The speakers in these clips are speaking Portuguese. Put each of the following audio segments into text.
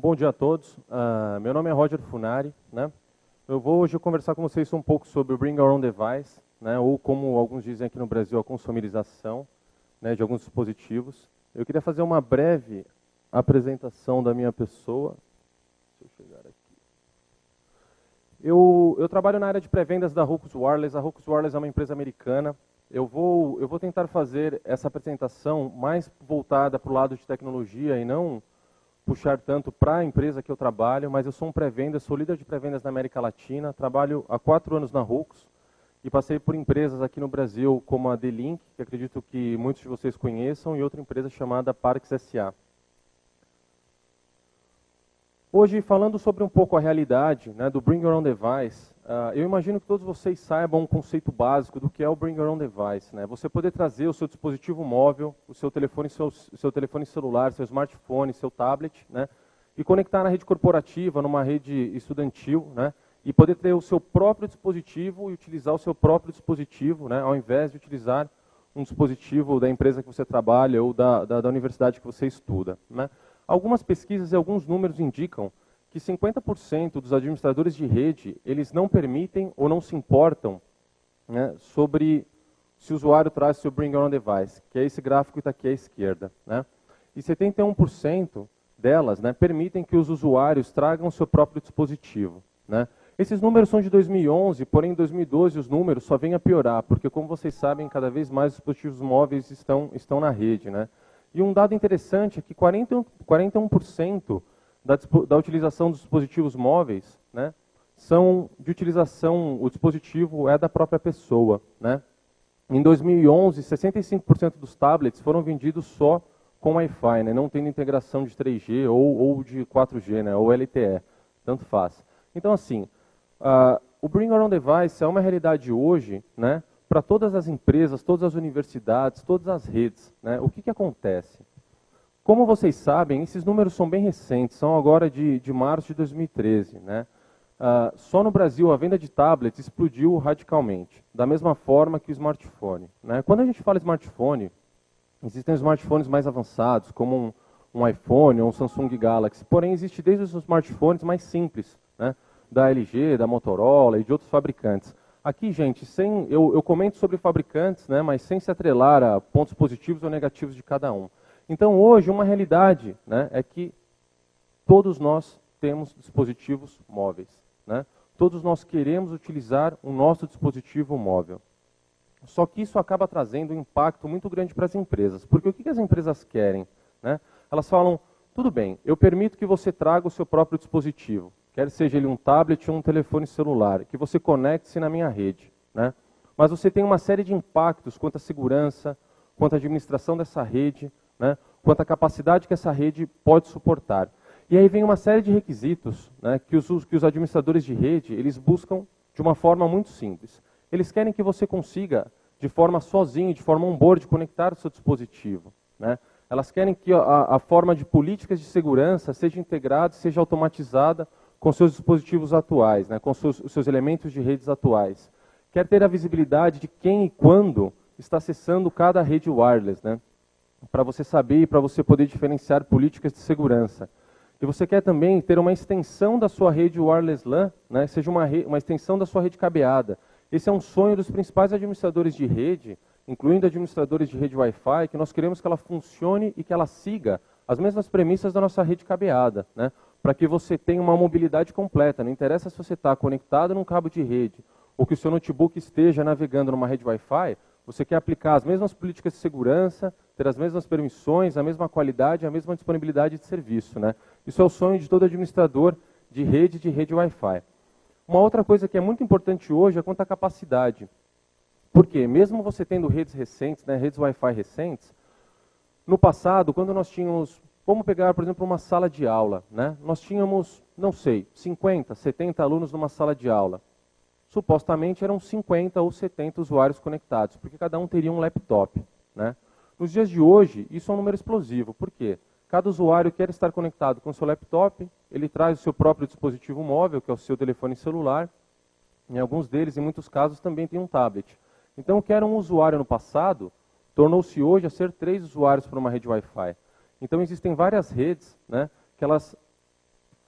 Bom dia a todos. Meu nome é Roger Funari, né? Eu vou hoje conversar com vocês um pouco sobre o Bring Your Own Device, né? Ou como alguns dizem aqui no Brasil, a consumerização, né, de alguns dispositivos. Eu queria fazer uma breve apresentação da minha pessoa. Deixa eu chegar aqui. Eu trabalho na área de pré-vendas da Ruckus Wireless. A Ruckus Wireless é uma empresa americana. Eu vou tentar fazer essa apresentação mais voltada para o lado de tecnologia e não puxar tanto para a empresa que eu trabalho, mas eu sou um pré-venda, sou líder de pré-vendas na América Latina, trabalho há 4 anos na Ruckus e passei por empresas aqui no Brasil como a D-Link, que acredito que muitos de vocês conheçam, e outra empresa chamada Parks S.A. Hoje, falando sobre um pouco a realidade, né, do Bring Your Own Device, eu imagino que todos vocês saibam um conceito básico do que é o Bring Your Own Device, né? Você poder trazer o seu dispositivo móvel, o seu telefone celular, seu smartphone, seu tablet, né, e conectar na rede corporativa, numa rede estudantil, né, e poder ter o seu próprio dispositivo e utilizar o seu próprio dispositivo, né, ao invés de utilizar um dispositivo da empresa que você trabalha ou da universidade que você estuda, né? Algumas pesquisas e alguns números indicam que 50% dos administradores de rede, eles não permitem ou não se importam, né, sobre se o usuário traz seu Bring Your Own Device, que é esse gráfico que está aqui à esquerda, né? E 71% delas, né, permitem que os usuários tragam seu próprio dispositivo, né? Esses números são de 2011, porém em 2012 os números só vêm a piorar, porque como vocês sabem, cada vez mais os dispositivos móveis estão na rede, né? E um dado interessante é que 41% da utilização dos dispositivos móveis, né, são de utilização, o dispositivo é da própria pessoa, né? Em 2011, 65% dos tablets foram vendidos só com Wi-Fi, né, não tendo integração de 3G ou de 4G, né, ou LTE, tanto faz. Então, assim, o Bring Your Own Device é uma realidade hoje, né, para todas as empresas, todas as universidades, todas as redes, né? O que acontece? Como vocês sabem, esses números são bem recentes, são agora de março de 2013. Né? Só no Brasil a venda de tablets explodiu radicalmente, da mesma forma que o smartphone. Né? Quando a gente fala smartphone, existem smartphones mais avançados, como um iPhone ou um Samsung Galaxy, porém existe desde os smartphones mais simples, né? Da LG, da Motorola e de outros fabricantes. Aqui, gente, eu comento sobre fabricantes, né, mas sem se atrelar a pontos positivos ou negativos de cada um. Então, hoje, uma realidade, né, é que todos nós temos dispositivos móveis. Né? Todos nós queremos utilizar o nosso dispositivo móvel. Só que isso acaba trazendo um impacto muito grande para as empresas. Porque o que as empresas querem? Né? Elas falam, tudo bem, eu permito que você traga o seu próprio dispositivo. Quer seja ele um tablet ou um telefone celular, que você conecte-se na minha rede. Né? Mas você tem uma série de impactos quanto à segurança, quanto à administração dessa rede, né? Quanto à capacidade que essa rede pode suportar. E aí vem uma série de requisitos, né, que os administradores de rede eles buscam de uma forma muito simples. Eles querem que você consiga, de forma sozinho, de forma on-board, conectar o seu dispositivo. Né? Elas querem que a forma de políticas de segurança seja integrada, seja automatizada com seus dispositivos atuais, né, com os seus elementos de redes atuais. Quer ter a visibilidade de quem e quando está acessando cada rede wireless, né, para você saber e para você poder diferenciar políticas de segurança. E você quer também ter uma extensão da sua rede wireless LAN, né, seja uma extensão da sua rede cabeada. Esse é um sonho dos principais administradores de rede, incluindo administradores de rede Wi-Fi, que nós queremos que ela funcione e que ela siga as mesmas premissas da nossa rede cabeada, né, para que você tenha uma mobilidade completa. Não interessa se você está conectado num cabo de rede ou que o seu notebook esteja navegando numa rede Wi-Fi, você quer aplicar as mesmas políticas de segurança, ter as mesmas permissões, a mesma qualidade, a mesma disponibilidade de serviço. Né? Isso é o sonho de todo administrador de rede Wi-Fi. Uma outra coisa que é muito importante hoje é quanto à capacidade. Por quê? Mesmo você tendo redes recentes, né, redes Wi-Fi recentes, no passado, quando nós tínhamos, vamos pegar, por exemplo, uma sala de aula, né? Nós tínhamos, não sei, 50, 70 alunos numa sala de aula. Supostamente eram 50 ou 70 usuários conectados, porque cada um teria um laptop. Né? Nos dias de hoje, isso é um número explosivo. Por quê? Cada usuário quer estar conectado com o seu laptop, ele traz o seu próprio dispositivo móvel, que é o seu telefone celular. Em alguns deles, em muitos casos, também tem um tablet. Então, o que era um usuário no passado, tornou-se hoje a ser 3 usuários para uma rede Wi-Fi. Então, existem várias redes, né, que elas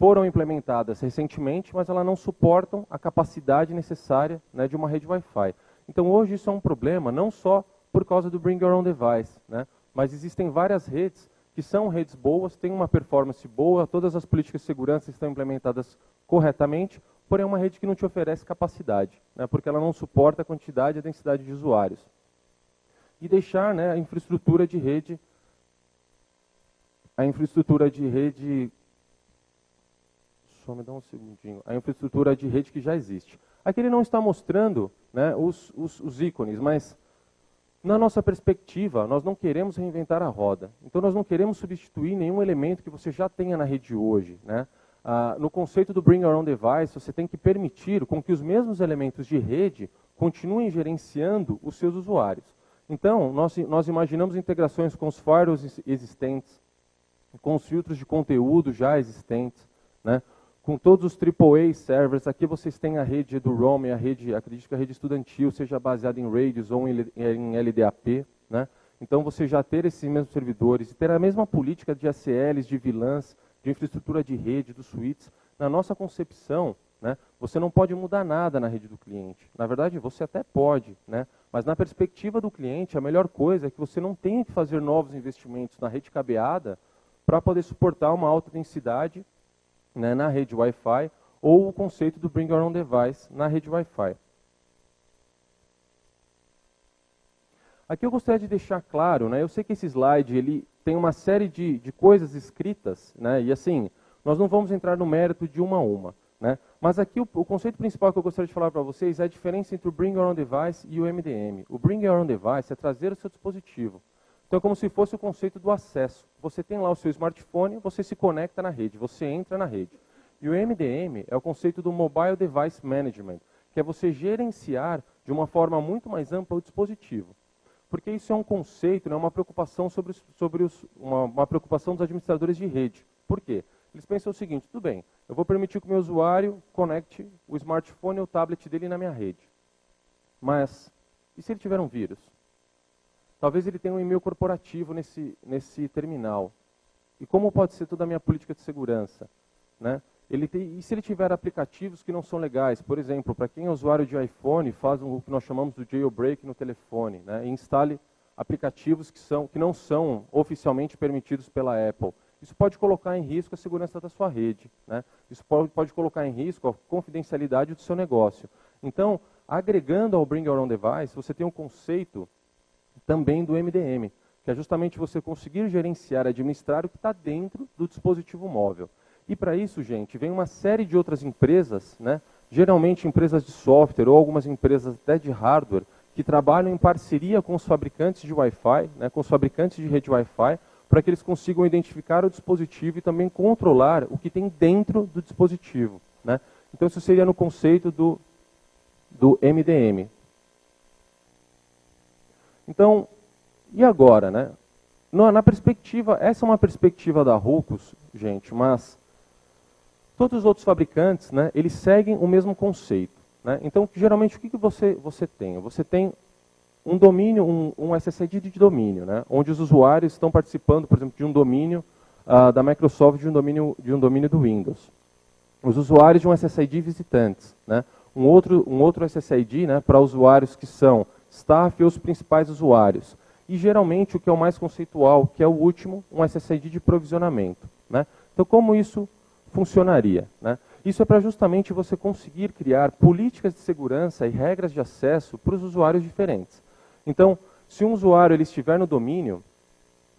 foram implementadas recentemente, mas elas não suportam a capacidade necessária, né, de uma rede Wi-Fi. Então hoje isso é um problema, não só por causa do Bring Your Own Device, né, mas existem várias redes que são redes boas, têm uma performance boa, todas as políticas de segurança estão implementadas corretamente, porém é uma rede que não te oferece capacidade, né, porque ela não suporta a quantidade e a densidade de usuários. E deixar, né, a infraestrutura de rede só me dá um segundinho, a infraestrutura de rede que já existe. Aqui ele não está mostrando, né, os ícones, mas na nossa perspectiva, nós não queremos reinventar a roda. Então nós não queremos substituir nenhum elemento que você já tenha na rede hoje, né? No conceito do Bring Your Own Device, você tem que permitir com que os mesmos elementos de rede continuem gerenciando os seus usuários. Então, nós imaginamos integrações com os firewalls existentes, com os filtros de conteúdo já existentes, né? Com todos os AAA servers. Aqui vocês têm a rede do ROM, acredito que a rede estudantil seja baseada em Radius ou em LDAP, né? Então você já ter esses mesmos servidores e ter a mesma política de ACLs, de VLANs, de infraestrutura de rede, dos switches. Na nossa concepção, né, você não pode mudar nada na rede do cliente. Na verdade, você até pode, né, mas na perspectiva do cliente, a melhor coisa é que você não tenha que fazer novos investimentos na rede cabeada para poder suportar uma alta densidade, né, na rede Wi-Fi, ou o conceito do Bring Your Own Device na rede Wi-Fi. Aqui eu gostaria de deixar claro, né, eu sei que esse slide ele tem uma série de coisas escritas, né, e assim, nós não vamos entrar no mérito de uma a uma, né, mas aqui o conceito principal que eu gostaria de falar para vocês é a diferença entre o Bring Your Own Device e o MDM. O Bring Your Own Device é trazer o seu dispositivo. Então é como se fosse o conceito do acesso. Você tem lá o seu smartphone, você se conecta na rede, você entra na rede. E o MDM é o conceito do Mobile Device Management, que é você gerenciar de uma forma muito mais ampla o dispositivo. Porque isso é um conceito, né, uma preocupação uma preocupação dos administradores de rede. Por quê? Eles pensam o seguinte: tudo bem, eu vou permitir que o meu usuário conecte o smartphone ou o tablet dele na minha rede. Mas, e se ele tiver um vírus? Talvez ele tenha um e-mail corporativo nesse terminal. E como pode ser toda a minha política de segurança, né? E se ele tiver aplicativos que não são legais? Por exemplo, para quem é usuário de iPhone, faz o que nós chamamos de jailbreak no telefone, né? E instale aplicativos que não são oficialmente permitidos pela Apple. Isso pode colocar em risco a segurança da sua rede, né? Isso pode colocar em risco a confidencialidade do seu negócio. Então, agregando ao Bring Your Own Device, você tem um conceito também do MDM, que é justamente você conseguir gerenciar, administrar o que está dentro do dispositivo móvel. E para isso, gente, vem uma série de outras empresas, né, geralmente empresas de software ou algumas empresas até de hardware, que trabalham em parceria com os fabricantes de Wi-Fi, né, com os fabricantes de rede Wi-Fi, para que eles consigam identificar o dispositivo e também controlar o que tem dentro do dispositivo, né? Então isso seria no conceito do MDM. Então, e agora, né? Na perspectiva, essa é uma perspectiva da Ruckus, gente, mas todos os outros fabricantes, né, eles seguem o mesmo conceito, né? Então, geralmente, o que você tem? Você tem um domínio, um SSID de domínio, né, onde os usuários estão participando, por exemplo, de um domínio da Microsoft, de um domínio do Windows. Os usuários de um SSID visitantes, né? Um outro SSID, né, para usuários que são staff e os principais usuários. E geralmente o que é o mais conceitual, que é o último, um SSID de provisionamento, né? Então como isso funcionaria, né? Isso é para justamente você conseguir criar políticas de segurança e regras de acesso para os usuários diferentes. Então, se um usuário ele estiver no domínio,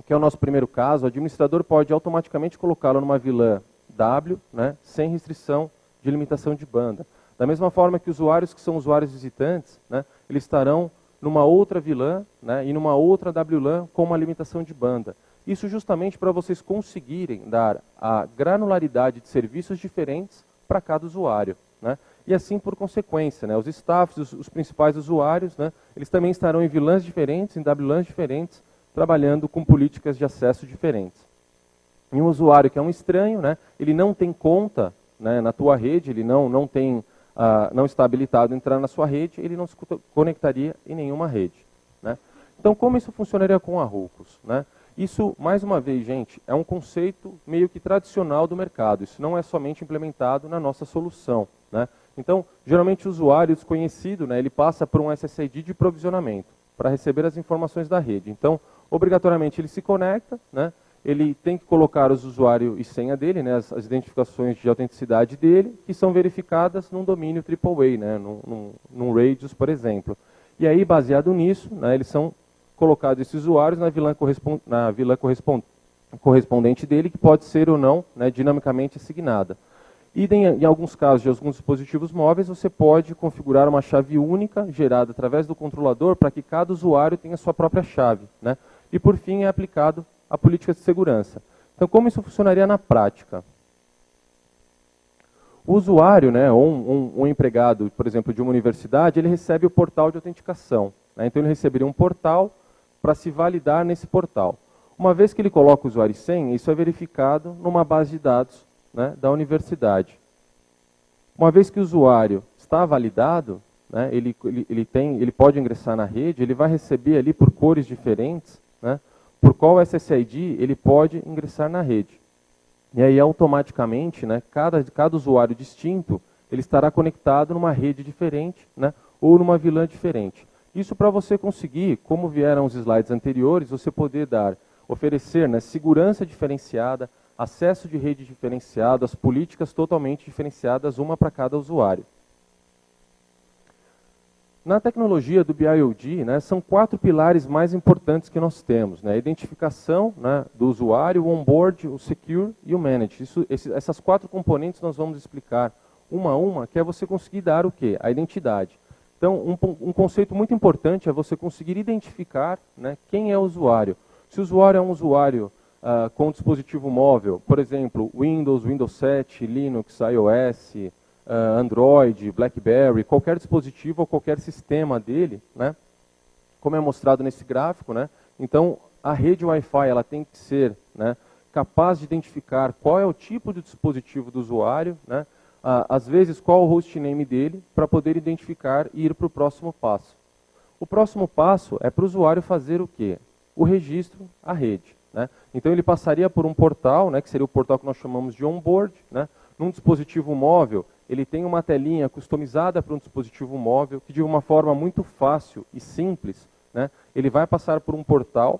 que é o nosso primeiro caso, o administrador pode automaticamente colocá-lo numa VLAN W, né, sem restrição de limitação de banda. Da mesma forma que usuários que são usuários visitantes, né, eles estarão numa outra VLAN, né, e numa outra WLAN com uma limitação de banda. Isso justamente para vocês conseguirem dar a granularidade de serviços diferentes para cada usuário, né? E assim por consequência, né, os staffs, os principais usuários, né, eles também estarão em VLANs diferentes, em WLANs diferentes, trabalhando com políticas de acesso diferentes. E um usuário que é um estranho, né, ele não tem conta, né, na tua rede, ele não está habilitado a entrar na sua rede, ele não se conectaria em nenhuma rede, né? Então, como isso funcionaria com a Ruckus, né? Isso, mais uma vez, gente, é um conceito meio que tradicional do mercado. Isso não é somente implementado na nossa solução, né? Então, geralmente o usuário desconhecido, né, ele passa por um SSID de provisionamento para receber as informações da rede. Então, obrigatoriamente ele se conecta, né, ele tem que colocar os usuário e senha dele, né, as identificações de autenticidade dele, que são verificadas num domínio AAA, né, num Radius, por exemplo. E aí, baseado nisso, né, eles são colocados esses usuários na VLAN correspondente dele, que pode ser ou não, né, dinamicamente assignada. E em alguns casos de alguns dispositivos móveis, você pode configurar uma chave única gerada através do controlador para que cada usuário tenha sua própria chave, né? E por fim é aplicado a política de segurança. Então como isso funcionaria na prática? O usuário, né, ou um empregado, por exemplo, de uma universidade, ele recebe o portal de autenticação, né? Então ele receberia um portal para se validar nesse portal. Uma vez que ele coloca o usuário e senha, isso é verificado numa base de dados, né, da universidade. Uma vez que o usuário está validado, né, ele pode ingressar na rede, ele vai receber ali por cores diferentes, né, por qual SSID ele pode ingressar na rede. E aí automaticamente, né, cada usuário distinto, ele estará conectado numa rede diferente, né, ou numa VLAN diferente. Isso para você conseguir, como vieram os slides anteriores, você poder oferecer, né, segurança diferenciada, acesso de rede diferenciado, as políticas totalmente diferenciadas, uma para cada usuário. Na tecnologia do BIOD, né, são 4 pilares mais importantes que nós temos, né? A identificação, né, do usuário, o onboard, o secure e o manage. Essas 4 componentes nós vamos explicar uma a uma, que é você conseguir dar o quê? A identidade. Então, um conceito muito importante é você conseguir identificar, né, quem é o usuário. Se o usuário é um usuário com um dispositivo móvel, por exemplo, Windows, Windows 7, Linux, iOS, Android, BlackBerry, qualquer dispositivo ou qualquer sistema dele, né, como é mostrado nesse gráfico, né, então a rede Wi-Fi ela tem que ser, né, capaz de identificar qual é o tipo de dispositivo do usuário, né, às vezes qual o hostname dele, para poder identificar e ir para o próximo passo. O próximo passo é para o usuário fazer o quê? O registro à rede, né? Então ele passaria por um portal, né, que seria o portal que nós chamamos de onboard, né? Num dispositivo móvel, ele tem uma telinha customizada para um dispositivo móvel, que de uma forma muito fácil e simples, né, ele vai passar por um portal,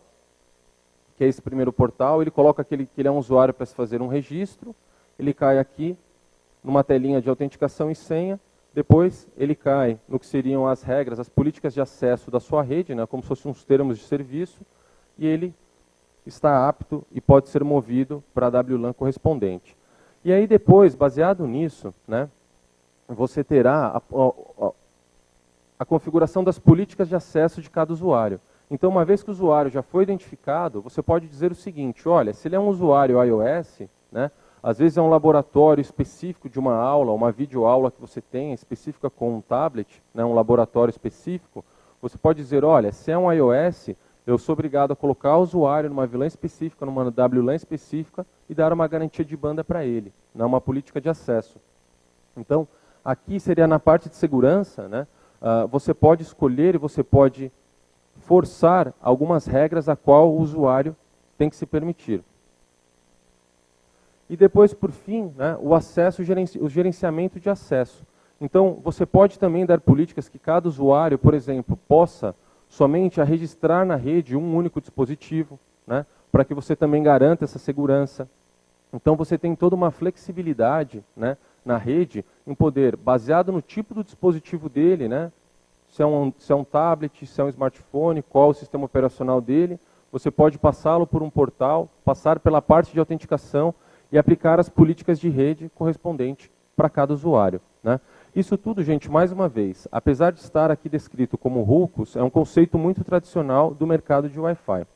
que é esse primeiro portal, ele coloca que ele é um usuário para se fazer um registro, ele cai aqui numa telinha de autenticação e senha, depois ele cai no que seriam as regras, as políticas de acesso da sua rede, né, como se fossem uns termos de serviço, e ele está apto e pode ser movido para a WLAN correspondente. E aí depois, baseado nisso, né, você terá a configuração das políticas de acesso de cada usuário. Então, uma vez que o usuário já foi identificado, você pode dizer o seguinte, olha, se ele é um usuário iOS, né, às vezes é um laboratório específico de uma aula, uma videoaula que você tem, específica com um tablet, né, um laboratório específico, você pode dizer, olha, se é um iOS, eu sou obrigado a colocar o usuário numa VLAN específica, numa WLAN específica e dar uma garantia de banda para ele, né, uma política de acesso. Então, aqui seria na parte de segurança, né, você pode escolher e você pode forçar algumas regras a qual o usuário tem que se permitir. E depois, por fim, né, o acesso, o gerenciamento de acesso. Então, você pode também dar políticas que cada usuário, por exemplo, possa somente registrar na rede um único dispositivo, né, para que você também garanta essa segurança. Então, você tem toda uma flexibilidade, né, na rede em poder, baseado no tipo do dispositivo dele, né, se é um tablet, se é um smartphone, qual o sistema operacional dele, você pode passá-lo por um portal, passar pela parte de autenticação e aplicar as políticas de rede correspondente para cada usuário, né? Isso tudo, gente, mais uma vez, apesar de estar aqui descrito como RUCOS, é um conceito muito tradicional do mercado de Wi-Fi.